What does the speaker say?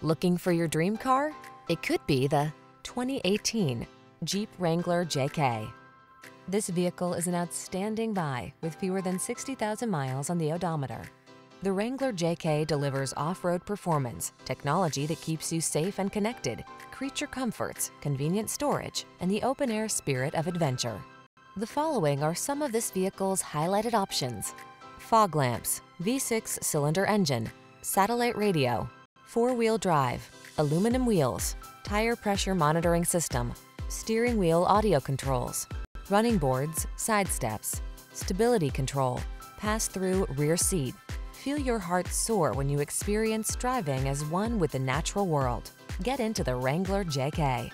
Looking for your dream car? It could be the 2018 Jeep Wrangler JK. This vehicle is an outstanding buy with fewer than 60,000 miles on the odometer. The Wrangler JK delivers off-road performance, technology that keeps you safe and connected, creature comforts, convenient storage, and the open-air spirit of adventure. The following are some of this vehicle's highlighted options: fog lamps, V6 cylinder engine, satellite radio, four-wheel drive, aluminum wheels, tire pressure monitoring system, steering wheel audio controls, running boards, side steps, stability control, pass-through rear seat. Feel your heart soar when you experience driving as one with the natural world. Get into the Wrangler JK.